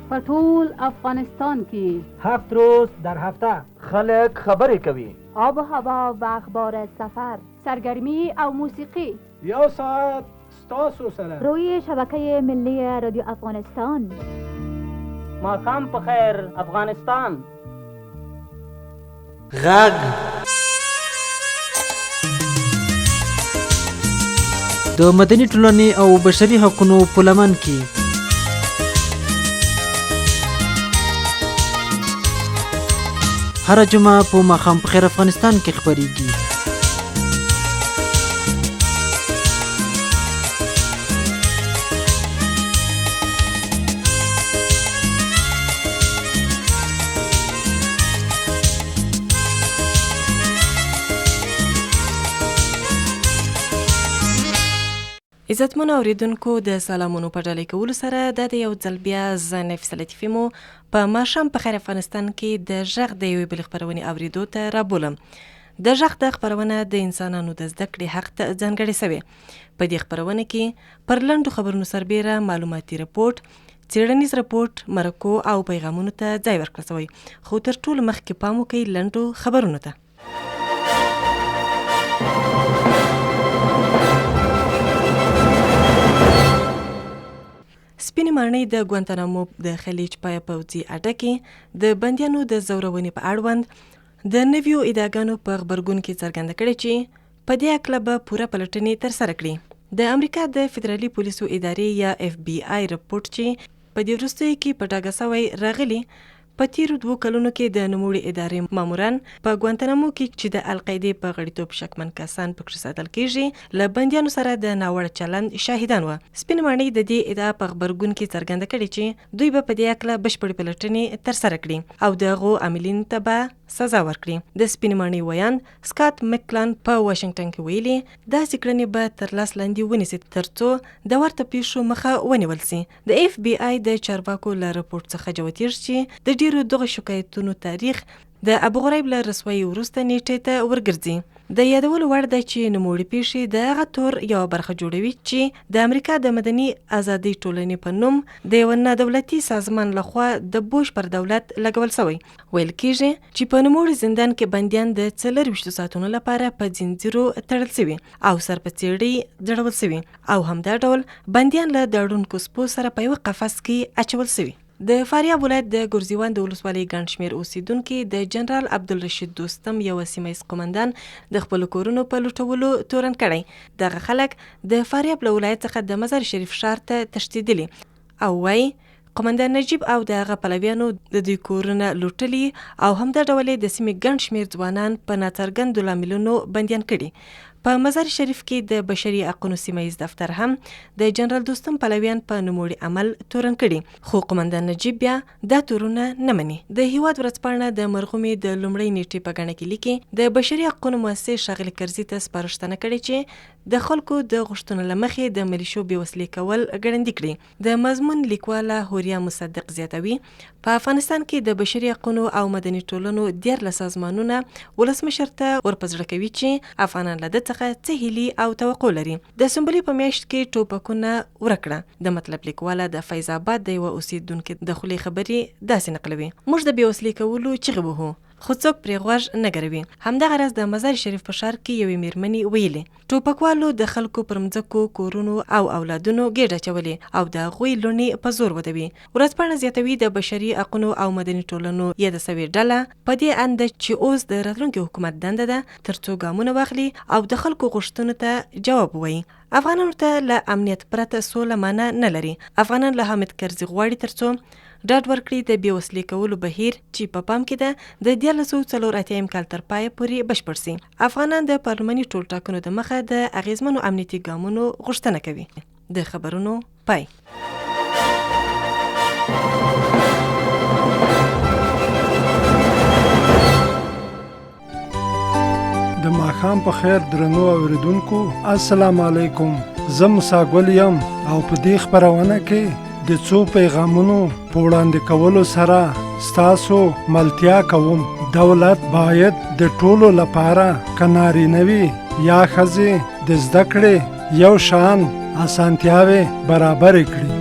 په ټول افغانستان کې 7 روز در هفته خلک خبرې کوي. آب و هوا و اخبار سفر، سرگرمی او موسیقی. 1 ساعت ستاسو سره روی شبکه ملی رادیو افغانستان. ماقام په خیر افغانستان. غږ د مدني ټولنې او بشري حقوقو په لمن کې هر جمعه په ماقام په خیر افغانستان کې خبرېږي. عزتمنو اوریدونکو د سلامونو په ډالۍ کولو سره د یو ځل بیا زه نفیسه لطیفي مو په ماښام په خیر افغانستان کې د غږ د یوې بلې خپرونې اورېدو ته رابولم. د غږ د خپرونه د انسانانو د زده کړې حق ته ځانګړې سوې. په دې خپرونه کې پر لنډو خبرونو سربیره معلوماتي رپورټ، څېړنیز رپورټ، مرکو او پیغامونو ته ځای ورکړل سوی. خو تر ټولو مخکې پام وکړئ لنډو خبرونو ته. سپینې ماڼۍ د ګوانتانامو د خلیج پای پوځي اډه کې د بندیانو د زورونې په اړوند د نویو ادعاګانو په غبرګون کې څرګنده کړې چې په دې هکله به پوره پلټنې ترسره کړي. د امریکا د فدرالي پولیسو ادارې یا FBI رپورټ چې په دې وروستیو کې په ډاګه سوی راغلی، په تیرو 2 کلونو کې د نوموړي ادارې ماموران په ګوانتانامو کې چې د القاعدې په غړیتوب شکمن کسان پکې ساتل کېږي له بندیانو سره د ناوړه چلند شاهدان وو. سپینې ماڼۍ د دې ادعا په غبرګون کې څرګنده کړې چې دوی به په دې هکله بشپړې پلټنې ترسره کړي او د هغو عاملینو ته به سزا ورکړي. د سپینې ماڼۍ ویاند سکاټ مکلان په واشنګټن کې ویلي داسې کړنې به تر لاس لاندې ونیسي ترڅو د ورته پیښو مخه ونیول سي. د FBI د چارواکو له رپورټ څخه جوتېږي چې د ډیرو دغه شکایتونو تاریخ د ابو غریب له رسوایي وروسته نیټې ته ورګرځي. د یادولو وړ ده چې نوموړي پیښې د هغه تور یوه برخه جوړوي چې د امریکا د مدني ازادۍ ټولنې په نوم د یو نادولتي سازمان لخوا د بوش پر دولت لګول سوی. ویل کېږي چې په نوموړي زندان کې بندیان د 24 ساعتونو لپاره په ځنځیرو تړل سوي او سر په څېړۍ ځړول سوي او همدا ډول بندیان له داړونکو سپو سره په یوه قفس کې اچول سوي. د فاریاب ولایت د ګرزیوان د ولسوالۍ ګڼ شمېر اوسیدونکي د جنرال عبدالرشید دوستم یوه سیمه ییز قومندان د خپلو کورونو په لوټولو تورن کړی. دغه خلک د فاریاب له ولایت څخه د مزار شریف ښار ته تښتېدلي او وایي قومندان نجیب او د هغه پلویانو د دوی کورونه لوټلي او همدا ډول د سیمې ګڼ شمېر ځوانان په ناڅرګندو لاملونو بندیان کړي. په مزار شریف کې د بشري حقوقو سیمه ییز دفتر هم د جنرال دوستم پلویان په نوموړي عمل تورن کړي، خو قومندان نجیب بیا دا تورونه نه مني. د هیواد ورځپاڼه د مرغومې د لومړۍ نیټې په ګڼه کې لیکي د بشري حقوقو مؤسسې ښاغلي کرزي ته سپارښتنه کړې چې د خلکو د غوښتنو له مخې د ملیشو بېوسلې کول ګړندي کړي. د مضمون لیکواله هوریا مصدق زیاتوي په افغانستان کې د بشري حقوقو او مدني ټولنو 14 سازمانونه ولسمشر ته ورپزړه کوي چې افغانان له ده څخه څه هیلې او توقع لري. د سنبلې په میاشت کې ټوپکونه ورکړه. د مطلب لیکواله د فیض آباد د یوه اوسیدونکي د خولې خبرې داسې نقلوي: موږ د بېوسلې کولو چغې وهو خو څوک پرې غوږ نه ګروي. همدغه راز د مزار شریف په ښار کې یوې میرمنې ویلي ټوپکوالو د خلکو پر مځکو، کورونو او اولادونو ګېډه اچولې او د هغوی لوڼې په زور ودوي. ورځپاڼه زیاتوي د بشري حقوقو او مدني ټولنو یاده سوې ډله په دې اند ده چې اوس د راتلونکي حکومت دنده ده ترڅو ګامونه واخلي او د خلکو غوښتنو ته جواب ووایي. افغانانو ته له امنیت پرته سوله معنی نه لري. افغانان له حامد کرزي غواړي ترڅو ډاډ ورکړي د بېوسلې کولو بهیر چې په پام کې ده د 1984 کال تر پایه پورې بشپړ سي. افغانان د پارلماني ټولټاکنو د مخه د اغیزمنو امنیتي ګامونو غوښتنه کوي. د خبرونو پای. د ماښام په خیر درنو اوریدونکو، السلام علیکم. زه موسی ګل یم او په دې خپرونه کې د څو پیغامونو په وړاندې کولو سره ستاسو ملتیا کوم. دولت باید د ټولو لپاره که نارینه وي یا ښځې د زده کړې یو شان اسانتیاوې برابر کړي.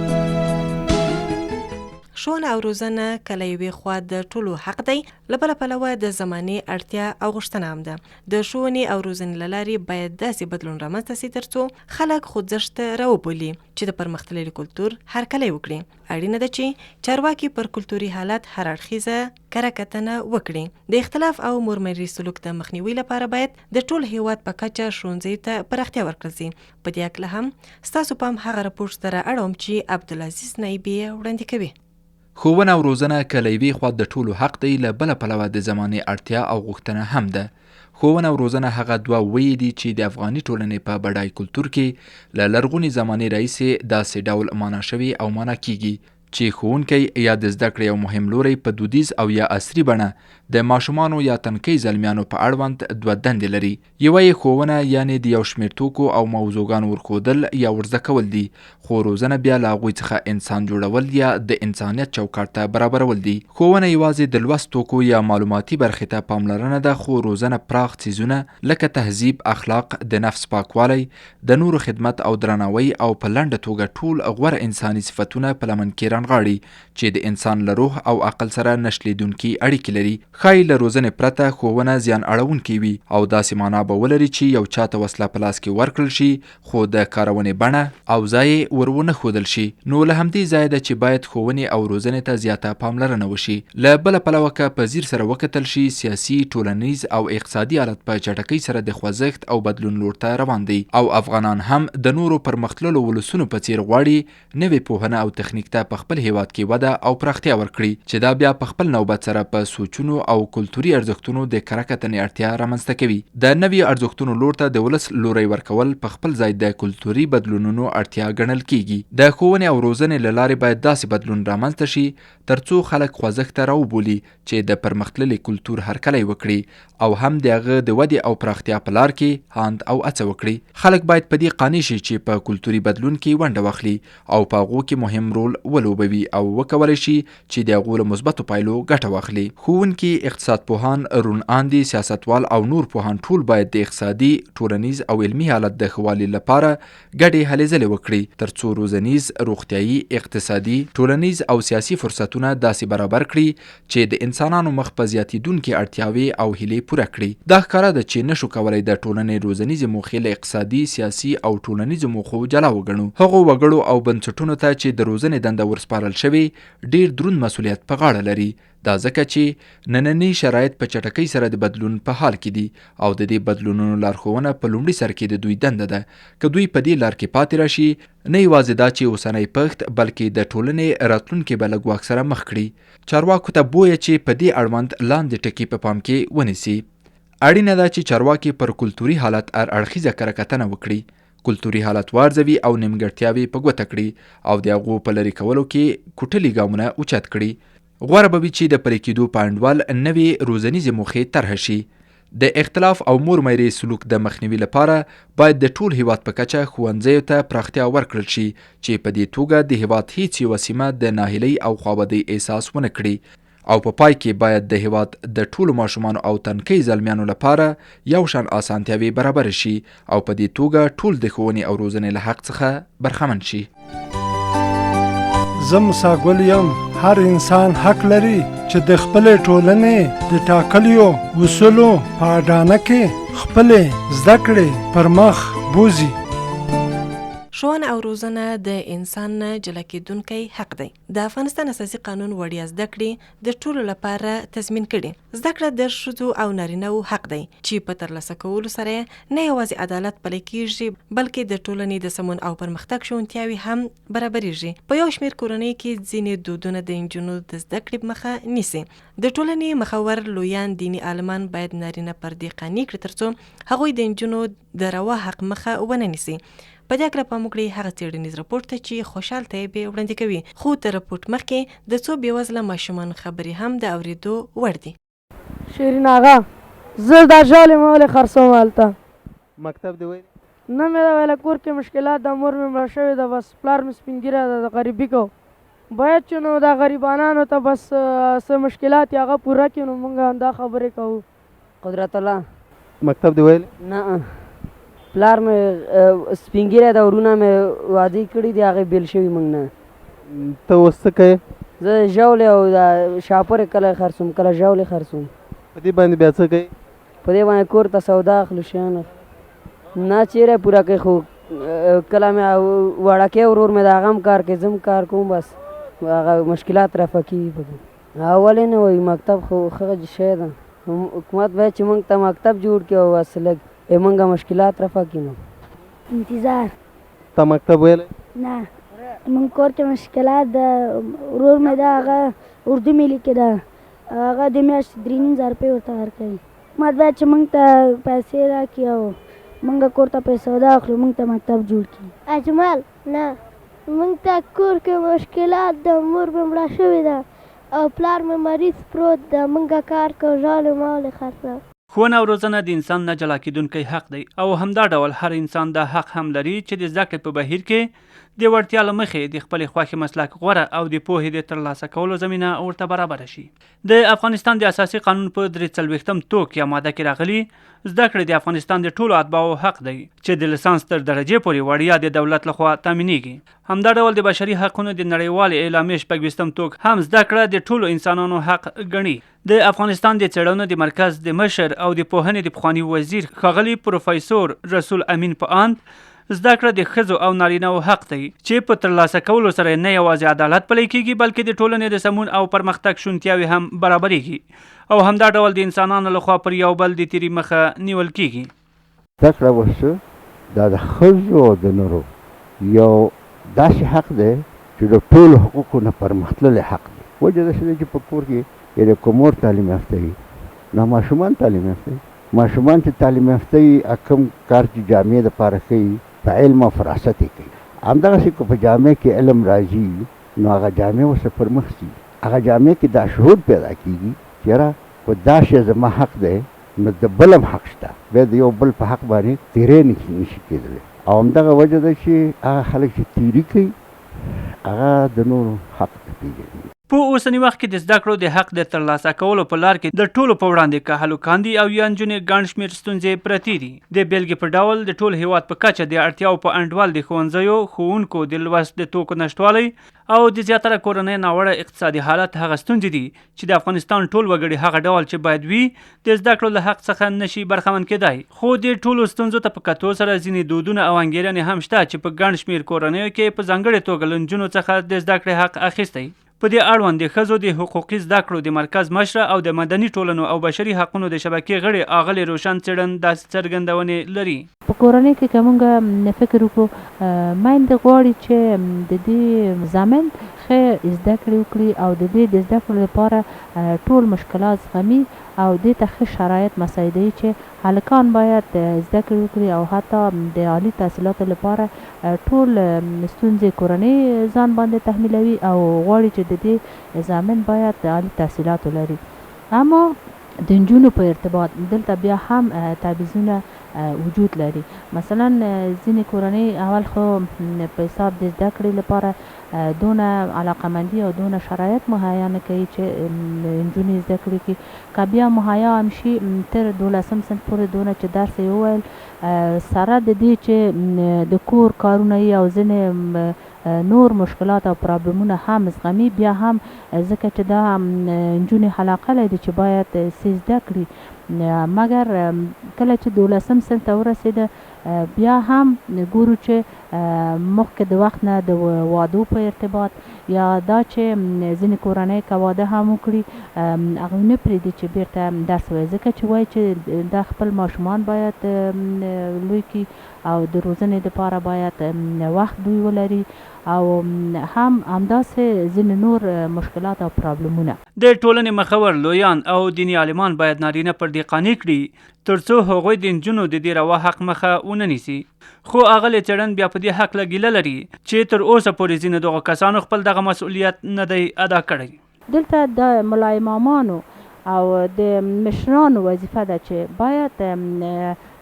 ښوونه او روزنه کله یوې خوا د ټولو حق دی، له بله پلوه د زمانې اړتیا او غوښتنه هم ده. د ښوونې او روزنې له لارې باید داسې بدلون رامنځته سي تر څو خلک خوځښت ته راوبولي چې د پرمختللي کلتور هرکلی وکړي. اړینه ده چې چارواکي پر کلتوري حالت هر اړخیزه کره کتنه وکړي. د اختلاف او مورمري سلوک د مخنیوي لپاره باید د ټول هیواد په کچه ښوونځیو ته پراختیا ورکړل سي. په دې هکله هم ستاسو پام هغه راپورټ سره اړوم چې عبدالعزیز نایبي وړاندې کوي. ښوونه او روزنه کله یوې خوا د ټولو حق دی، له بله پلوه د زمانې اړتیا او غوښتنه هم ده. ښوونه او روزنه هغه دوه ویې دي چې د افغاني ټولنې په بډای کلتور کې له لرغونې زمانې راهیسې داسې ډول معنا شوي او معنا کیږي چې ښوونکی یا د زده کړې یو مهم لوری په دودیز او یا عصري بڼه د ماشومانو یا تنکۍ زلمیانو په اړوند دوه دندې لري. یوه یې ښوونه یعنې د یو شمېر توکو او موضوعګانو ورښودل یا ورزده کول دي، خو روزنه بیا له هغوی څخه انسان جوړول یا د انسانیت چوکاټ ته برابرول دي. ښوونه یوازې د لوست توکو یا معلوماتي برخې ته پاملرنه ده، خو روزنه پراخ څیزونه لکه تهذیب، اخلاق، د نفس پاکوالی، د نورو خدمت او درناوی او په لنډه توګه ټول غوره انساني صفتونه په لمن کې رانغاړي چې د انسان له روح او عقل سره نشلیدونکي اړیکې لري. ښایي له روزنې پرته ښوونه زیان اړونکې وي او داسې معنا به ولري چې یو چاته وسله په لاس کې ورکړل شي خو د کارونې بڼه او ځای یې ور ونه ښودل شي. نو له همدې ځایه ده چې باید ښوونې او روزنې ته زیاته پاملرنه وشي. له بله پلوه که په ځیر سره وکتل شي، سیاسي، ټولنیز او اقتصادي حالت په چټکۍ سره د خوځښت او بدلون لور ته روان دی او افغانان هم د نورو پرمختللو ولسونو په څیر غواړي نوې پوهنه او تخنیک ته په خپل هیواد کې وده او پراختیا ورکړي چې دا بیا په خپل نوبت سره په سوچونو او کلتوري ارزښتونو د کره کتنې اړتیا رامنځته کوي. د نویو ارزښتونو لور ته د ولس لوری ورکول په خپل ځای د کلتوري بدلونونو اړتیا ګڼل کیږي. د ښوونې او روزنې له لارې باید داسې بدلون رامنځته شي ترڅو خلک خوځښت ته راوبولي چې د پرمختللي کلتور هرکلی وکړي او هم د هغه د ودې او پراختیا په لار کې هاند او هڅه وکړي. خلک باید په دې قانع شي چې په کلتوري بدلون کې ونډه واخلي او په هغو کې مهم رول ولوبوي او وکولی شي چې د هغو له مثبتو پایلو ګټه واخلي. ښوونکي، اقتصاد پوهان، روڼ اندي، سیاستوال او نور پوهان ټول باید د اقتصادي، ټولنیز او علمي حالت د ښه والي لپاره ګډې هلې ځلې وکړي ترڅو روزنیز، روغتیایي، اقتصادي، ټولنیز او سیاسي فرصتونه داسې برابر کړي چې د انسانانو مخ په زیاتېدونکې اړتیاوې او هیلې پوره کړي. دا ښکاره ده چې نشو کولی د ټولنې روزنیزې موخې له اقتصادي، سیاسي او ټولنیزو موخو جلا وګڼو. هغو وګړو او بنسټونو ته چې د روزنې دنده ورسپارل شوې ډېر دروند مسؤلیت په غاړه لري. دا ځکه چې نننی شرایط په چټکۍ سره د بدلون په حال کې دي او د دې بدلونونو لارښوونه په لومړي سر کې د دوی دنده ده. که دوی په دې لار کې پاتې راشي، نه یوازې دا چې اوسنی پښت بلکې د ټولنې راتلونکي به له ګواښ سره مخ کړي. چارواکو ته بویه چې په دې اړوند لاندې ټکي په پام کې ونیسي. اړینه ده چې چارواکي پر کلتوري حالت هر اړخیزه کره کتنه وکړي، کلتوري حالت وارزوي او نیمګړتیاوې په ګوته کړي او د هغو په لرې کولو کې کوټلي ګامونه اوچت کړي. غوره به وي چې د پرې کېدو په انډول نوې روزنیزې موخې طرحه شي. د اختلاف او مورمیري سلوک د مخنیوي لپاره باید د ټول هیواد په کچه ښوونځیو ته پراختیا ورکړل شي چې په دې توګه د هیواد هیڅ یوه سیمه د ناهیلۍ او خوابدۍ احساس ونه کړي او په پای کې باید د هیواد د ټولو ماشومانو او تنکۍ زلمیانو لپاره یو شان اسانتیاوې برابر شي او په دې توګه ټول د ښوونې او روزنې له حق څخه برخمن شي. زه مساګل یم. هر انسان حق لري چې د خپلې ټولنې د ټاکلیو اصولو په اډانه کې خپلې زده کړې پر مخ بوځي. ښوونه او روزنه د انسان نه جلا کېدونکی حق دی. د افغانستان اساسي قانون وړیا زده کړې د ټولو لپاره تضمین کړي. زده کړه د ښځو او نارینه‌و حق دی چې په ترلاسه کولو سره نه یوازې عدالت پلی کېږي بلکې د ټولنې د سمون او پرمختګ شونتیاوې هم برابرېږي. په یو شمېر کورنۍ کې ځینې دودونه د نجونو د زده کړې مخه نیسي. د ټولنې مخور لویان دیني عالمان باید نارینه پر دې قانع کړي ترڅو هغوی د نجونو د روا حق مخه ونه نیسي. په دې اړه پام وکړئ هغه څېړنیز راپورټ ته چې خوشحال طیبې وړاندې کوي. خو د راپورټ مخکې د څو بېوزله ماشومانو خبرې هم د اورېدو وړ دي. شیرین آغا، زه دا ژاولې مې ولې خرڅوم هلته. مکتب دې ویل؟ نه مې دا ویله، کور کې مشکلات ده، مور مې مړه شوې ده، بس پلار مې سپین ږیری ده، د غریبي کو باید چې نو دا غریبانانو ته بس څه مشکلات یې هغه پوره کړي، نو موږ همدا خبرې کوو. قدرت الله، مکتب دې ویل؟ نه. پلار مې سپین ږیری ده، ورونه مې واده کړي دي، هغې بېل شوي موږ نه. ته اوس څه کوې؟ زه ژاولې او دا شاپرې کله خرڅوم، کله ژاولې خرڅوم. په دې باندې بیا څه کوې؟ په دې باندې کور ته سودا اخلو، شیان نه چیرې پوره کوي، خو کله مې وړکې ورور مې د هغه هم کار کوي، زه هم کار کوم، بس هغه مشکلات رفع کېږي پکې. ولې نه وایي مکتب خو ښه شی ده، حکومت باید چې موږ ته مکتب جوړ کړي او بس لږ موږ مشکلات رفع کړي. نو انتظار تا مکتب ویلی؟ نه، موږ کور کې مشکلات ده. ورور مې ده هغه اردو مې لیکې ده، هغه د میاشتې 3,500 روپۍ ورته ورکوي. حکومت باید چې موږ ته پیسې راکړي او موږ کور ته پیسې سودا اخلو، موږ ته مکتب جوړ کړي. اجمل نه، موږ ته کور کې مشکلات ده، مور مې مړه شوې ده او پلار مې مریض پروت ده، موږ کار کوو، ژاولې ماولې خرڅوو. ښوونه او روزنه د انسان نه جلا کېدونکی حق دی او همدا ډول هر انسان دا حق هم لري چې د زده کړې په بهیر کې د وړتیا له مخې د خپلې خوښې مسلک غوره او د پوهې د ترلاسه کولو زمینه ورته برابره شي. د افغانستان د اساسي قانون په 43 توک یا ماده کې راغلي زده کړې د افغانستان د ټولو اتباعو حق دی چې د لیسانس تر درجې پورې وړیا د دولت لخوا تامینېږي. همدا ډول د بشري حقونو د نړیوالې اعلامیې 20 توک هم زده کړه د ټولو انسانانو حق ګڼي. د افغانستان د څېړنو د مرکز د مشر او د پوهنې د پخواني وزیر ښاغلي پروفیسور رسول امین په اند زده کړه د ښځو او نارینه‌و حق دی چې په ترلاسه کولو سره نه یوازې عدالت پلی کېږي بلکې د ټولنې د سمون او پرمختګ شونتیاوې هم برابرېږي او همدا ډول د انسانانو لخوا پر یو بل د تیري مخه نیول کېږي. زده کړه وشو دا د ښځو او د نورو یو داسې حق دی چې د ټولو حقوقو نه پرمختللی حق دی. وجه دا شی چې په کور کې یعنې که مور تعلیم یافته وي نو ماشومان تعلیم یافته وي. ماشومان چې تعلیم یافته وي کوم کار چې جامع دپاره کوي په علم او فراست یې کوي. همدغسې که په جامع کې علم راځي نو هغه جامع ورسره پر مخ ځي. هغه جامع کې دا شعور پیدا کېږي چې یاره که دا شی زما حق دی نو د بل هم حق شته، بیا د یو بل په حق باندې تیری نشي کېدلی. او همدغه وجه ده چې هغه خلک چې تیري کوي هغه د نورو حق نه پېژني. په اوسني وخت کې د زده کړو د حق د ترلاسه کولو په لار کې د ټولو په وړاندې که هلکان دي او یا نجونې ګڼ شمېر ستونزې پرتې دي. د بېلګې په ډول د ټول هیواد په کچه د اړتیاو په انډول د ښوونځیو ښوونکو د لوست د توکو نشتوالی او د زیاتره کورنۍ ناوړه اقتصادي حالت هغه ستونزې دي چې د افغانستان ټول وګړي هغه ډول چې باید وي د زده کړو له حق څخه نشي برخمن کېدای. خو د ټولو ستونزو ته په کتو سره ځینې دودونه او انګېرنې هم شته چې په ګڼ شمېر کورنیو کې په ځانګړې توګه له نجونو څخه د زده کړې حق اخیستی. په دې اړوند د ښځو د حقوقي زده کړو د مرکز مشره او د مدني ټولنو او بشري حقونو د شبکې غړي اغلې روشن څېړن داسې څرګندونې لري. په کورنۍ کې که موږ فکر وکړو میندې غواړي چې د دې زامن ښه زده کړې وکړي او د دې د زده کړو لپاره ټول مشکلات زغمي او دې ته ښه شرایط مساعده وي چې هلکان باید زده کړې وکړي او حتی د عالي تحصیلاتو لپاره ټول ستونزې کورنۍ ځان باندې تحمیلوي او غواړي چې د دې زامن باید عالي تحصیلات ولري. اما د نجونو په ارتباط دلته بیا هم تبعیضونه وجود لري. مثلا ځینې کورنۍ اول خو په حساب د زده کړې لپاره دونه علاقمندي او دونه شرایط مهیا نه کوي چې نجونې زده کړې کړي. که بیا مهیا هم شي تر 12 صنف پورې دونه چې درس یې وویل سره د دې چې د کور کارونه یې او ځینې نور مشکلات او پرابلمونه هم زغمي بیا هم ځکه چې دا نجونې علاقه لري چې باید زده کړي مګر کله چې 12 صنف ته ورسېده بیا هم ګورو چې مخکې د وخت نه د وادو په ارتباط یا دا چې ځینې کورنۍ که واده هم وکړي هغوی نه پرېږدي چې بیرته درس ووایي ځکه چې وایي چې دا خپل ماشومان باید لوی کړي او د روزنې دپاره باید وخت دوی ولري او همداسې ځینې نور مشکلات او پرابلمونه. د ټولنې مخور لویان او دیني عالمان باید نارینه پر دې قانع کړي ترڅو هغوی د نجونو د دې روا حق مخه ونه نیسي. خو اغلې څېړن بیا په دې هکله ګیله لري چې تر اوسه پورې ځینې دغو کسانو خپل دغه مسؤلیت نه دی ادا کړی. دلته د ملا امامانو او د مشرانو وظیفه ده چې باید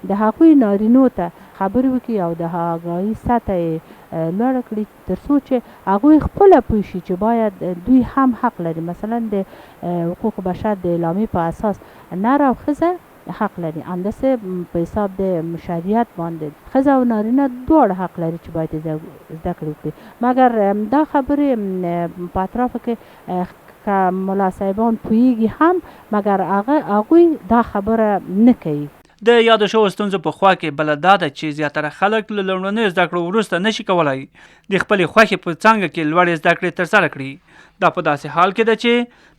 د هغوی نارینو ته خبرې وکړي او د هغوی سطح یې لوړه کړي تر څو چې هغوی خپله پوه شي چې باید دوی هم حق لري. مثلا د حقوق بشر د اعلامیې په اساس نر او ښځه حق لري. همداسې په حساب د شریعت باندې ښځه او نارینه دواړه حق لري چې باید زده کړې وکړي. مګر دا خبرې په اطرافو کې که ملا صاحبان پوهیږي هم مګر هغوی دا خبره نه کوي. د یادو شوو ستونزو په خوا کې بله دا ده چې زیاتره خلک له لومړنیو زده کړو وروسته نشي کولی د خپلې خوښې په څانګه کې لوړې زده کړې ترسره کړي. دا په داسې حال کې ده چې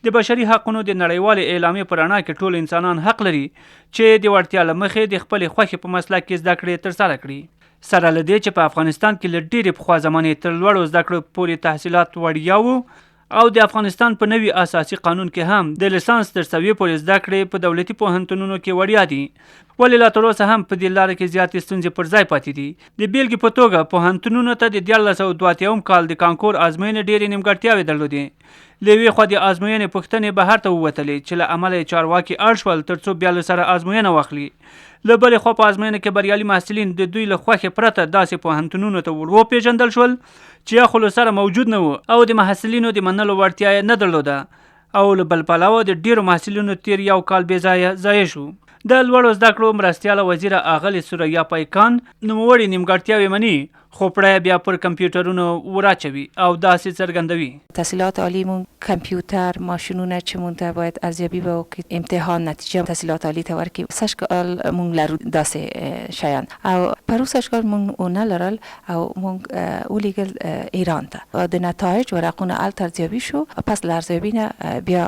د بشري حقونو د نړیوالې اعلامیې په رڼا کې ټول انسانان حق لري چې د وړتیا له مخې د خپلې خوښې په مسلک کې زده کړې ترسره کړي. سره له دې چې په افغانستان کې له ډېرې پخوا زمانې تر لوړو زده کړو پورې تحصیلات وړیا وو او د افغانستان په نوي اساسي قانون کې هم د لیسانس تر سویې پورې زده کړې په دولتي پوهنتونونو کې وړیا دي، ولې لا تر اوسه هم په دې لاره کې زیاتې ستونزې پر ځای پاتې دي. د بیلګې په توګه پوهنتونونو ته د 1982 کال د کانکور ازموینې ډېرې نیمګړتیاوې درلودې. له یوې خوا د ازموینې پوښتنې بهر ته ووتلې چې له امله یې چارواکي اړ شول تر څو بیا له سره ازموینه واخلي. له بلې خوا په ازموینه کې بریالي محصلین د دوی له خوښې پرته داسې پوهنتونونو ته ور وپېژندل شول چې یا خو له سره موجود نه وو او د محصلینو د منلو وړتیا یې نه درلوده او له بل پلوه د ډېرو محصلینو تیر یو کال بې ځایه ضایع شو. د لوړو زده کړو مرستیاله وزیره اغلې سوریا پیکان نوموړې نیمګړتیاوې مني خو پړی بیا پر کمپیوټرونو وراچوي او داسې څرګندوي. تحصیلات عالیمون کمپیوتر ماشینونه چې مونږ ته باید ارزیابي وکړي، امتحان نتیجه تحصیلات عالی ته ورکړي، سږکال مونږ لرو داسې شیان او پرو سږکال مونږ ونه لرل او مونږ ولیږل ایران ته. د نتایج ورقونه هلته ارزیابي شو، پس له ارزیابي نه بیا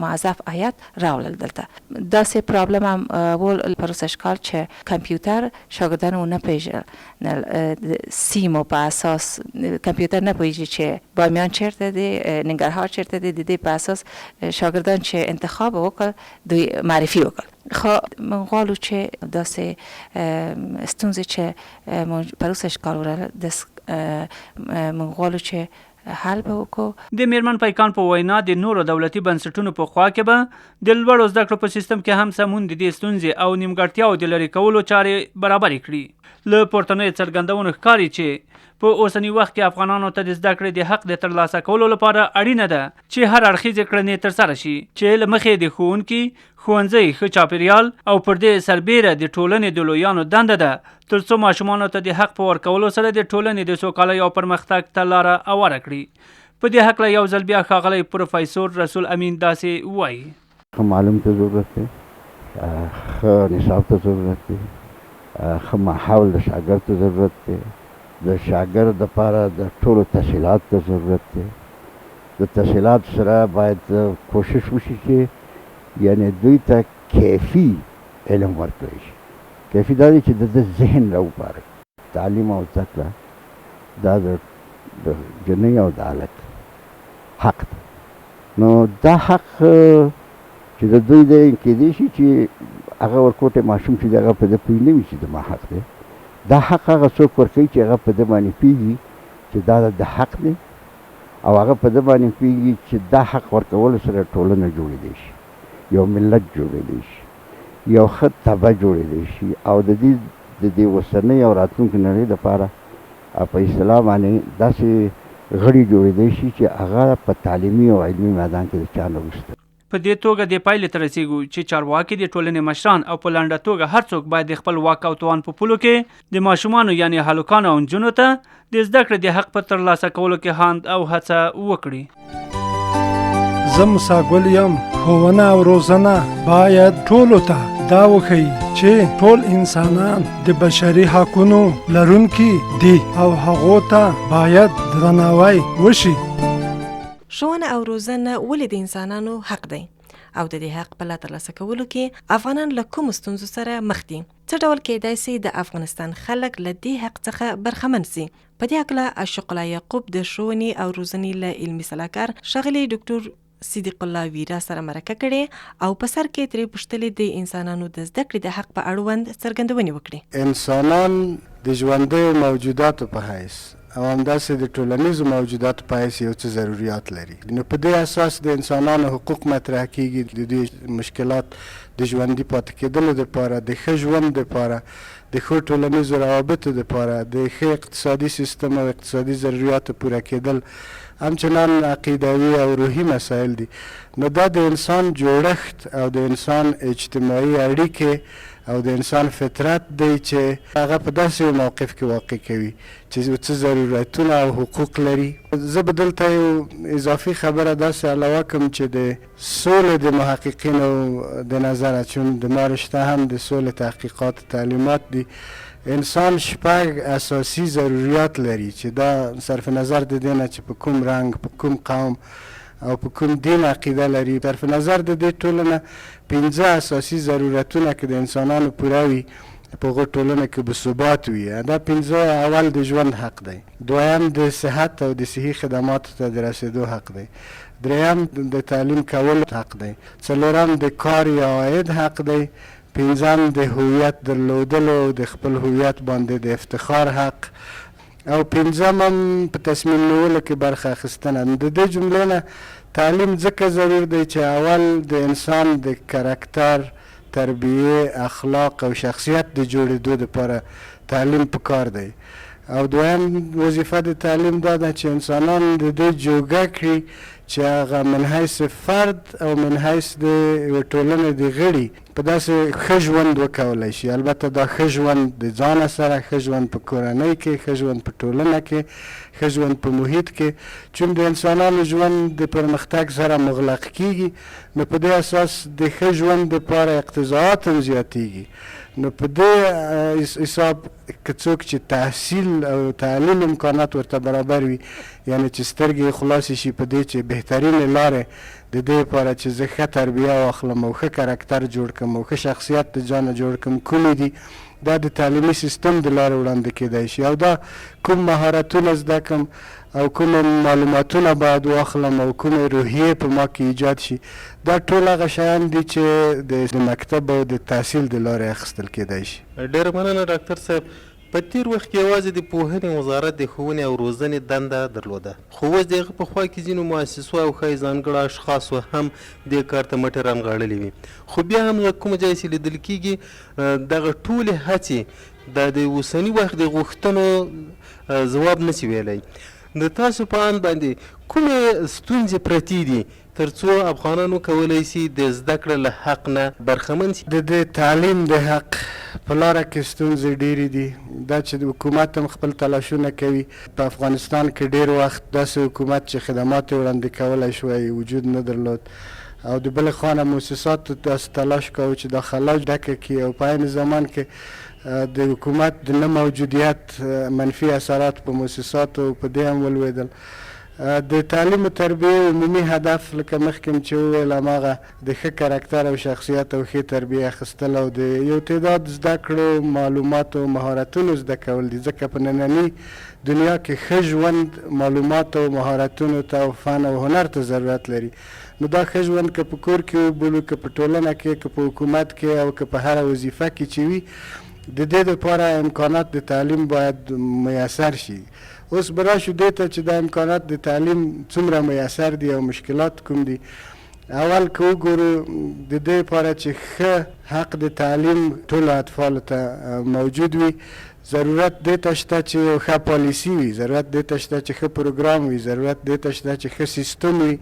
موظف هیئت راوړل دلته. داسې پرابلم هم ول پرو سږکال چې کمپیوتر شاګردان ونه پیژنل، سیمو په اساس کمپیوتر نه پوهیږي چې بامیان چیرته دی، ننګرهار چیرته دی، د دې په اساس شاګردان چې انتخاب وکړ دوی معرفي وکړ. خو من غواړو چې داسې ستونزې چې پرو سږکال ورله من غواړو چې حل به وکړو. د میرمن پیکان په وینا د نورو دولتي بنسټونو په خوا کې به د لوړو زده کړو په سیستم کې هم سمون د دې ستونزې او نیمګړتیاو د لرې کولو چارې برابرې کړي. له پورتنیو څرګندونو ښکاري چې په اوسني وخت کې افغانانو ته د زده کړې د حق د ترلاسه کولو لپاره اړینه ده چې هر اړخیزې کړنې ترسره شي چې له مخې د ښوونکي، ښوونځي، ښه چاپیریال او پر دې سربیره د ټولنې د لویانو دنده ده تر څو ماشومانو ته د حق په ورکولو سره د ټولنې د سوکالۍ او پرمختګ ته لاره هواره کړي. په دې هکله یو ځل بیا ښاغلی پروفیسور رسول امین داسې وایي: ښه معلم ته ضرورت دی، ښه نصاب ته ضرورت دی، ښه ماحول د شاګرد ته ضرورت دی، د شاګرد دپاره د ټولو تحصیلات ته ضرورت دی. د تحصیلات سره باید کوشش وشي چې یعنی دوی ته کیفي علم ورکړی شي. کیفي دا دی چې د ده ذهن راوپاري. تعلیم او زده کړه دا د جنۍ او د هلک حق دی. نو دا حق چې د دوی دی کیدای شي چې هغه ورکوټی ماشوم چې د هغه په ده پوه نه وي چې د ما حق دی. دا حق هغه څوک ورکوي چې هغه په ده باندې پوهېږي چې دا د حق دی او هغه په ده باندې پوهېږي چې دا حق ورکولو سره ټولنه جوړېدی شي، یو ملت جوړېدی شي، یو ښه طبع جوړېدی شي او د دې اوسنۍ او راتلونکې نړۍ دپاره په اصطلاح باندې داسې غړي جوړېدی شي چې هغه په تعلیمي او علمي میدان کې د چا نه وروسته. په دې توګه د پایلې ته رسیږو چې چارواکي د ټولنې مشران او په لنډه توګه هر څوک باید د خپل واک او توان په پولو کې د ماشومانو یعنې هلکانو او نجونو ته د زده کړې د حق په ترلاسه کولو کې هاند او هڅه وکړي. زه موسی ګل یم. ښوونه او روزنه باید ټولو ته دا وښیي چې ټول انسانان د بشري حقونو لرونکي دي او هغو ته باید درناوی وشي. ښوونه او روزنه ولې د انسانانو حق دی او د دې حق په ترلاسه کولو کې افغانان له کومو ستونزو سره مخ دي؟ څه ډول کیدای سي د افغانستان خلک له دې حق څخه برخمن سي؟ په دې هکله اشق الله یعقوب د ښوونې او روزنې له علمي سلاکار ښاغلي ډاکټر صدیق الله ویرا سره مرکه کړې او په سر کې ترې پوښتلې د انسانانو د زده کړې د حق په اړوند څرګندونې وکړې. انسانان د ژوندیو موجوداتو په حیث او همداسې د ټولنیزو موجوداتو په حیث یو څه ضروریات لري. نو په دې اساس د انسانانو حقوق مطرح کیږي، د دوی مشکلات د ژوندي پاتې کېدلو دپاره، د ښه ژوند دپاره، د ښو ټولنیزو روابطو دپاره د ښه اقتصادي سیستم او اقتصادي ضروریاتو پوره کېدل همچنان عقیدوي او روحي مسایل دي. نو دا د انسان جوړښت او د انسان اجتماعي اړیکې او د انسان فطرت دی چې هغه په داسې یو موقف کې واقع کوي چې څه ضرورتونه او حقوق لري. زه به دلته یو اضافي خبره داسې علاوه کړم چې د سولې د محققینو د نظره، چون د ما رشته هم د سولې تحقیقات تعلیمات دي، انسان شپږ اساسي ضروریات لري چې دا صرف نظر د دې نه چې په کوم رنګ، په کوم قوم او په کوم دین عقیده لري، صرف نظر د دې ټولو نه 5 اساسي ضرورتونه که د انسانانو پوره وي په هغو ټولنه کې به ثبات وي. دا 5 اول د ژوند حق دی، دویم د صحت او د صحي خدماتو ته د رسېدو حق دی، دریم د تعلیم کولو حق دی، څلورم د کار یا عاید حق دی، پنځم د هویت درلودلو او د خپل هویت باندې د افتخار حق، او پنځم هم په تصمیم نیولو کې برخه اخیستنه. د دې جملې نه تعلیم ځکه ضرور دی چې اول د انسان د کرکټر، تربیه، اخلاق او شخصیت د جوړېدو دپاره تعلیم پکار دی، او دویم وظیفه د تعلیم دا ده چې انسانان د دې جوګه کړي چې هغه من حیث فرد او من حیث د یوې ټولنې د غړي په داسې ښه ژوند وکولی شي. البته دا ښه ژوند د ځانه سره، ښه ژوند په کورنۍ کې، ښه ژوند په ټولنه کې، ښه ژوند په محیط کې، چون د انسانانو ژوند د پرمختګ سره مغلق کیږي، نو په دې اساس د ښه ژوند دپاره اقتضاعات هم زیاتیږي. نو په دې حساب که څوک چې تحصیل او تعلیم امکانات ورته برابر وي، یعنی چې سترګې خلاصې شي په دې چې بهترینې لارې د دې لپاره چې زه ښه تربیه واخلم او ښه کرکټر جوړ کړم او ښه شخصیت د ځانه جوړ کړم، کومې دي دا د تعلیمي سیستم د لارې وړاندې کېدای شي، او دا کوم مهارتونه زده کړم او کوم معلوماتونه باید واخلم او کوم روحیې په ما کې ایجاد شي، دا ټول هغه شیان دي چې د مکتب او د تحصیل د لارې اخیستل کېدای شي. ډېره مننه ډاکټر صاحب. په تیر وخت کې یوازې د پوهنې وزارت د ښوونې او روزنې دنده درلوده، خو اوس د هغه په خوا کې ځینو مؤسسو او ښایي ځانګړو اشخاصو هم دې کار ته مټې رانغاړلې وي، خو بیا هم له کومه ځایه چې لیدل کېږي دغه ټولې هڅې د اوسني وخت د غوښتنو ځواب نشي ویلی. د تاسو په اند باندې کومې ستونزې پرتې دي تر څو افغانانو کولی شي د زده کړې له حق نه برخمن شي؟ د تعلیم د حق په لاره کې ستونزې ډېرې دي، دا چې حکومت هم خپل تلاشونه کوي. په افغانستان کې ډېر وخت داسې حکومت چې خدمات یې وړاندې کولی شوی وجود نه درلود، او د بلې خوا نه مؤسساتو داسې تلاش کوو چې دا خلا ډکه کړي، او په عین زمان کې د حکومت د نه موجودیت منفي اثرات په مؤسساتو په دې هم ولوېدل. د تعلیم و تربیه عمومي هدف لکه مخکې چې وویل هماغه د ښه کرکټر او شخصیت او ښې تربیه اخیستل او د یو تعداد زده کړو، معلوماتو او مهارتونو زده کول دي، ځکه په ننني دنیا کې ښه ژوند معلوماتو او مهارتونو ته او فن او هنر ته ضرورت لري. نو دا ښه ژوند که په کور کې وبولو، که په ټولنه کې، که په حکومت کې، او که په هره وظیفه کې چې وي، د دې دپاره امکانات د تعلیم باید میسر شي. اوس به راشو دې ته چې دا امکانات د تعلیم څومره میسر دي او مشکلات کوم دي. اول که وګورو د دې لپاره چې ښه حق د تعلیم ټولو اطفالو ته موجود وي، ضرورت دې ته شته چې یو ښه پالیسي وي، ضرورت دې ته شته چې ښه پروګرام وي، ضرورت دې ته شته چې ښه سیستم وي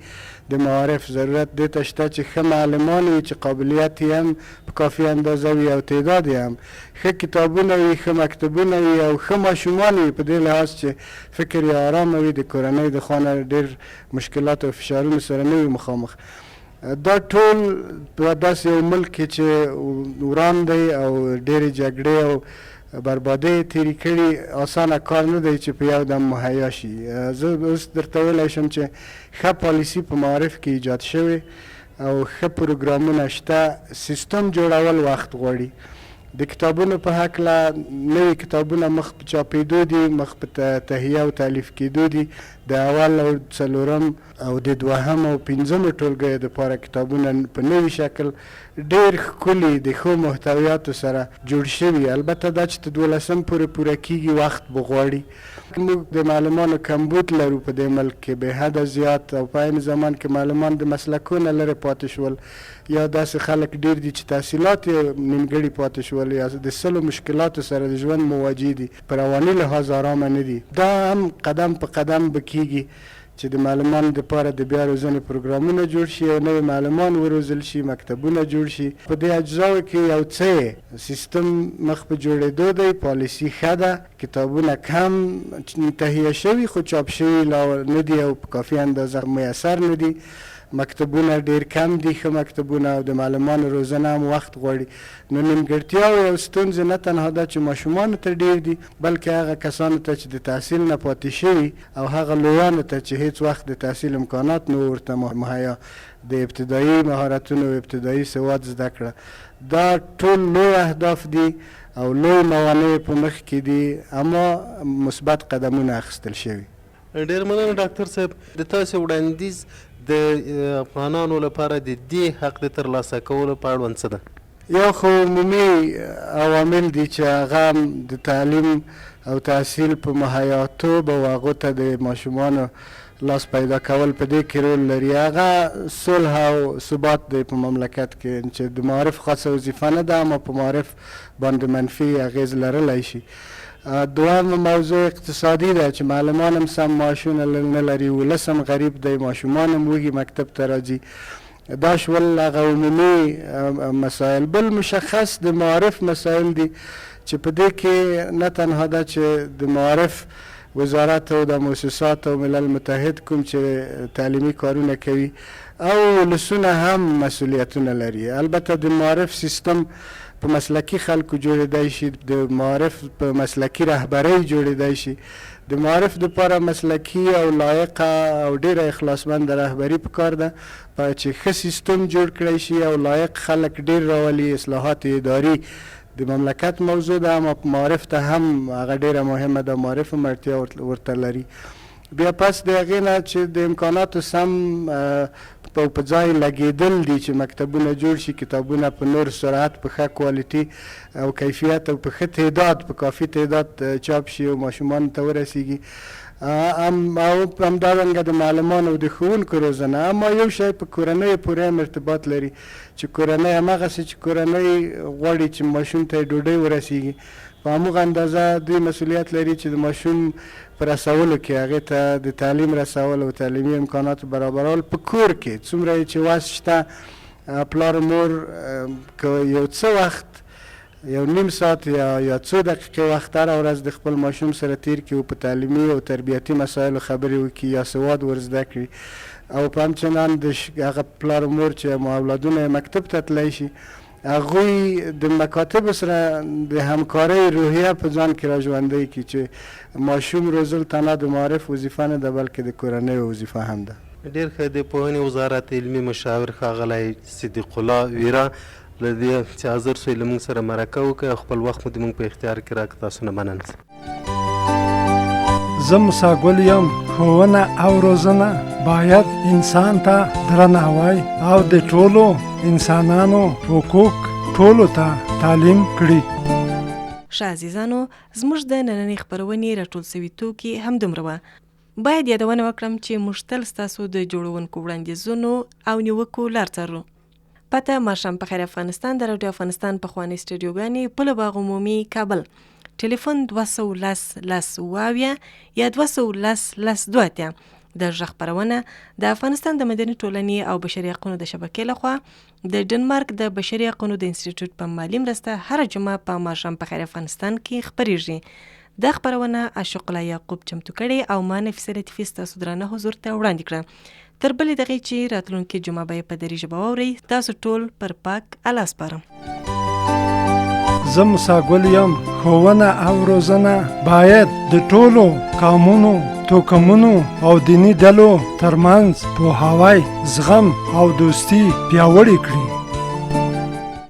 د معارف، ضرورت دې ته شته چې ښه معلمان وي چې قابلیت یې هم په کافي اندازه وي او تعداد یې هم، ښه کتابونه وي، ښه مکتبونه وي او ښه ماشومان وي، په دې لحاظ چې فکر یې ارامه وي، د کورنۍ د خوا نه ډېر مشکلات او فشارونو سره نه وي مخامخ. دا ټول په داسې یو ملک کې چې وران دی او ډېرې جګړې او بربادۍ تیرې کړي، اسانه کار نه دی چې په یو دم مهیا شي. زه اوس درته ویلی شم چې ښه پالیسي په معارف کې ایجاد شوې او ښه پروګرامونه شته، سیستم جوړول وخت غواړي. د کتابونو په هکله نوي کتابونه مخ په چاپېدو دي، مخ په تهیه او تالیف کېدو دي. د اول او څلورم او د دوهم او پنځمې ټولګیو دپاره کتابونه په نوي شکل ډېر ښکلي د ښو محتویاتو سره جوړ شوي. البته دا چې تر 12 پورې پوره کېږي وخت به غواړي، موږ د معلمانو کمبود لرو په دې ملک کې بې حده زیات، او په عین زمان کې معلمان د مسلکونو لرې پاتې شول، یا داسې خلک ډېر دي چې تحصیلات یې نیمګړي پاتې شول، یا د سلو مشکلاتو سره د ژوند مواجه دي، په رواني لحاظ ارامه نه دي. دا هم قدم په قدم به کېږي چې د معلمانو دپاره د بیا روزنې پروګرامونه جوړ شي او نوي معلمان وروزل شي، مکتبونه جوړ شي. په دې اجزاو کې یو څه سیستم مخ په جوړېدو دی، پالیسي ښه ده، کتابونه کم تهیه شوي خو چاپ شوي لا نه دي او په کافي اندازه میسر نه دي، مکتبونه ډېر کم دي، ښه مکتبونه، او د معلمانو روزنه هم وخت غواړي. نو نیمګړتیاوې او ستونزې نه تنها دا چې ماشومانو ته ډېر دي، بلکې هغه کسانو ته چې د تحصیل نه پاتې شوي او هغه لویانو ته چې هیڅ وخت د تحصیل امکانات نه ورته مهیا، د ابتدایي مهارتونو او ابتدایي سواد زده کړه. دا ټول لوی اهداف دي او لوی موانع په مخ کې دي، اما مثبت قدمونه اخیستل شوي. ډېر مننه ډاکټر صاحب. د تاسو وړاندیز د افغانانو لپاره د دې حق د ترلاسه کولو په اړوند څه ده؟ یو خو عمومي عوامل دي چې هغه د تعلیم او تحصیل په مهیاتوب او هغو ته د ماشومانو لاس پیدا کول په دې کې رول لري. هغه صلح او ثبات دی په مملکت کې چې د معارف خاصه وظیفه نه ده، اما په معارف باندې منفي اغیز لرلی شي. دویم موضوع اقتصادي ده چې معلمان هم سم معاشونه نه لري، ولس هم غریب دی، ماشومان هم وږي مکتب ته راځي. دا شول هغه عمومي مسایل. بل مشخص د معارف مسایل دي چې په دې کې نه تنها ده چې د معارف وزارت او د مؤسسات او ملل متحد کوم چې تعلیمي کارونه کوي او ولسونه هم مسؤلیتونه لري. البته د معارف سیستم په مسلکي خلکو جوړېدای شي، د معارف په مسلکي رهبرۍ جوړېدای شي. د معارف دپاره مسلکي او لایقه او ډېره اخلاصمند رهبري پکار ده چې ښه سیستم جوړ کړی شي او لایق خلک ډېر راولي. اصلاحات اداري د مملکت موضوع ده، اما معارف ته هم هغه ډېره مهمه ده، معارف هم اړتیا ورته لري. بیا پس د هغې نه چې د امکاناتو سم په ځای لګېدل دي چې مکتبونه جوړ شي، کتابونه په نور سرعت، په ښه کوالټي او کیفیت او په ښه تعداد، په کافي تعداد چاپ شي او ماشومانو ته ورسیږي. او همدارنګه د معلمانو او د ښوونکو روزنه. اما یو شی په کورنیو پورې هم ارتباط لري چې کورنۍ همغسې چې کورنۍ غواړي چې ماشوم ته یې ډوډۍ ورسیږي، په همغه اندازه دوی مسؤلیت لري چې د ماشوم په رسولو کې هغې ته د تعلیم رسول او تعلیمي امکاناتو برابرول په کور کې څومره چې وس شته. پلار مور که یو څه وخت، یو نیم ساعت یا څو دقیقې وخت هره ورځ د خپل ماشوم سره تیر کړي او په تعلیمي او تربیتي مسایلو خبرې وکړي یا سواد ورزده کړي، او په همچنان د هغه پلار مور چې اولادونه مکتب ته تللی شي، هغوی د مکاتب سره د همکارۍ روحیه په ځان کې را ژوندی کړي چې ماشوم روزل تنها د معارف وظیفه نه ده بلکې د کورنۍ وظیفه هم ده. ډېر ښه. د پوهنې وزارت علمي مشاور ښاغلی صدیق الله ویره له دې چې حاضر سوی له موږ سره مرکه وکړئ او خپل وخت مو د موږ په اختیار کې راکړه، تاسو نه مننه. زه موسی ګل یم. ښوونه او روزنه باید انسان ته درناوی او د ټولو انسانانو حقوق ټولو ته تعلیم کړي. ښه عزیزانو، زموږ د نننۍ خپرونې راټول سوي توکي همدومره وه. باید یادونه وکړم چې موږ تل ستاسو د جوړونکو وړاندیزونو او نیوکو لار څارو. پته ماښام په خیر افغانستان د راډیو افغانستان پخوانۍ سټوډیوګانې پل باغ عمومي کابل. ټلیفون 210 یا 210 د غږ خپرونه د افغانستان د مدني ټولنې او بشري حقوقو د شبکې لخوا د ډنمارک د بشري حقوقو د انسټیټیوټ په مالي مرسته هر جمعه په ماښام په خیر افغانستان کې خپریږي. دا خپرونه عاشق الله یعقوب چمتو کړې او ما نفیسه لطیفي ستاسو درانه حضور ته وړاندې کړه. تر بلې دغې چې راتلونکې جمعه به یې په دري ژبه واورئ. تاسو ټول پر پاک الله سپارم. زه موسی ګل یم. ښوونه او روزنه باید د ټولو قومونو، توکمونو او دیني ډلو ترمنځ پوهاوی، زغم او دوستي پیاوړې کړي.